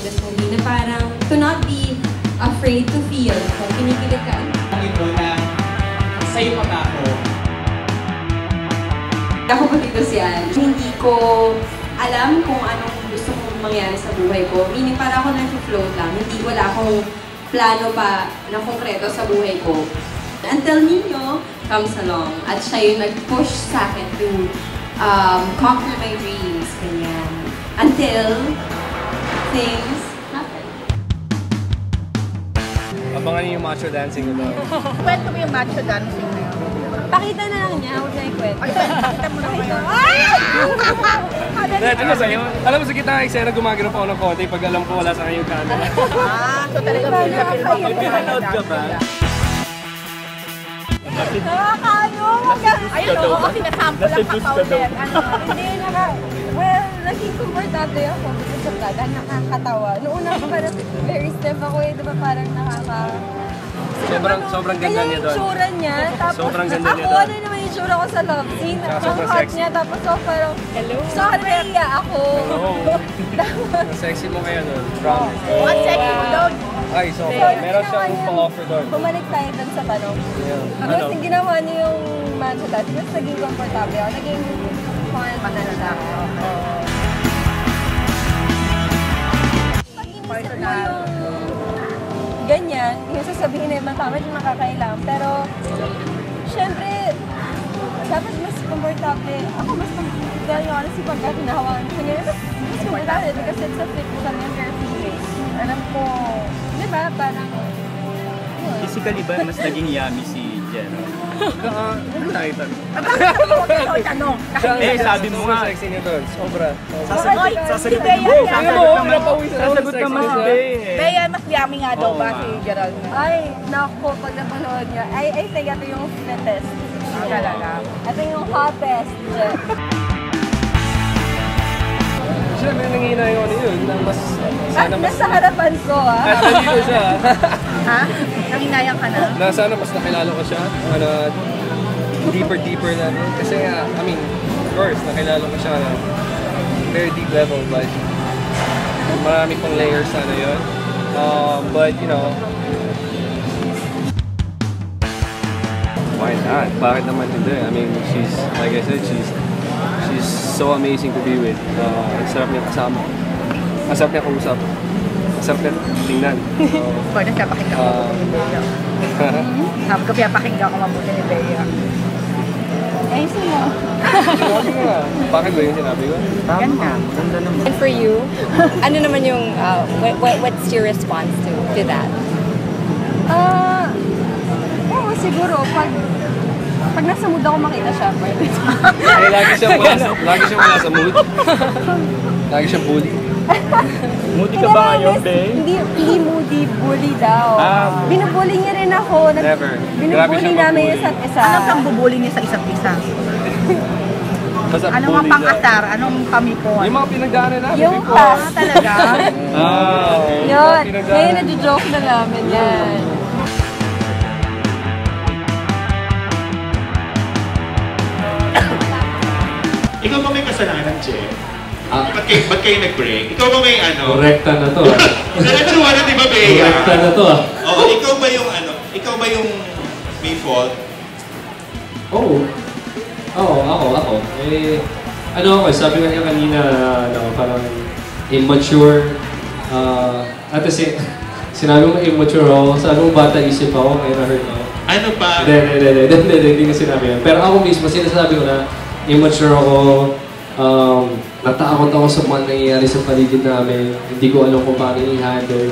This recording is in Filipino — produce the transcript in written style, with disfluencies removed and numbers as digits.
this movie na parang to not be afraid to feel kung kinikilig ka. Ito na sa'yo pa ba ako? Ako pa dito si Ange. Hindi ko alam kung anong gusto kong mangyari sa buhay ko. Meaning para ako nag-float lang. Hindi wala akong plano pa na konkreto sa buhay ko. Until Nino comes along at siya yung nag-push sa akin to conquer my dreams. Ganyan. Until things happen. Abangan niyo yung macho dancing ko daw. Kwento mo yung macho dancing na yun. Pakita na lang niya, huwag na ikwento. Pakita mo na ngayon. Alam mo sa gitna ng eksena, gumagano pa ako ng konti pag alam ko wala sa kanya yung camera. So talagang film May pinanood ka ba? Nakakayong! Ayun o, kasi nasample lang ka-powder. Hindi, well, naging komportable ako because of that. Nakakatawa. Noong una ko parang very stiff ako eh, diba parang Sobrang ganda niya doon. Yung tsura niya, tapos sobrang ganda niya ako doon. ano naman yung tsura ko sa love scene. Ang sobrang hot sexy. niya, tapos ako parang, sorry, naiya ako. Ang sexy mo kaya doon. Promise. Ang sexy mo doon. Ay, so meron siyang pa-offer doon. Bumalik tayo doon sa tanong. Yeah. Tapos yung ginawa niyo yung mancha dati, mas naging komportable ako. Naging fun na ako. Pag inisip mo yung ganyan, yung sasabihin na ibang tama, yung makakailang. Pero, syempre, dapat mas komportable. Ako mas komportable, honestly, pagka hinahawakan ko niya, mas komportable because it's a familiar feeling. Alam ko, di ba, parang, Physically ba mas naging yummy si Jenna? Huwag na ito. Tanong. Sabi mo nga. Sexy niya doon. Sobra. Si Bea Sasagot naman si Bea. Bea, mas yummy nga daw ba si Gerald? ay, naku, pag napanood niya, I think ito yung fittest. Talaga. Ito yung hottest. Siyempre, nangihina yung ano yun. Na mas, sana mas... Nasa harapan ko, ah. Nandito siya. Ha? Nanginayang ka na? Na sana mas nakilala ko siya. Ano, deeper na. Kasi nga, I mean, of course, nakilala ko siya na very deep level, but marami pang layers sana yun. But, you know, why not? Bakit naman hindi? I mean, she's, like I said, she's so amazing to be with. Ang sarap niya kasama. Ang sarap niya kausap. Ang sarap niya tingnan. Pwede siya pakinggan ko mabuti ni Bea. Sabi ko pinapakinggan ko mabuti ni Bea. Ay, sino? Sabi ko nga, bakit ba yung sinabi ko? Ganda. And for you, ano naman yung, what's your response to that? Oo, siguro, pag nasa mood ako makita siya, pwede. Eh, lagi siyang wala sa mood. Lagi siyang bully. Moody ka ba ngayon, Bea? Hindi moody, bully daw. Binubully niya rin ako. Never. Grabe Binubully siyang namin magbully. isa't isa. Anong kang bubuli niya sa isa't isa? Basta Anong bully mga pang-asar? Anong kamikuan? Yung mga pinagdaanan namin. Yung before. past. Talaga? Okay. Yun. Pinagdaanan. Ngayon, nag-joke na namin yan. Ikaw ba may kasalanan, Che? Ba't kayo nag-break? Ikaw ba may ano? Korekta na to. Diretsuhan na, di ba, Bea? Korekta na to. Oo, ikaw ba yung ano? Ikaw ba yung may fault? Oo. Ako. Eh, ano ako, sabi nga niya kanina, ano, parang immature. At the same, sinabi mo immature ako, sabi mo bata isip ako, kaya na-hurt ako. Ano pa? Hindi ko sinabi yan. Pero ako mismo, sinasabi ko na immature ako, natakot ako sa mga nangyayari sa paligid namin, hindi ko alam kung paano i-handle.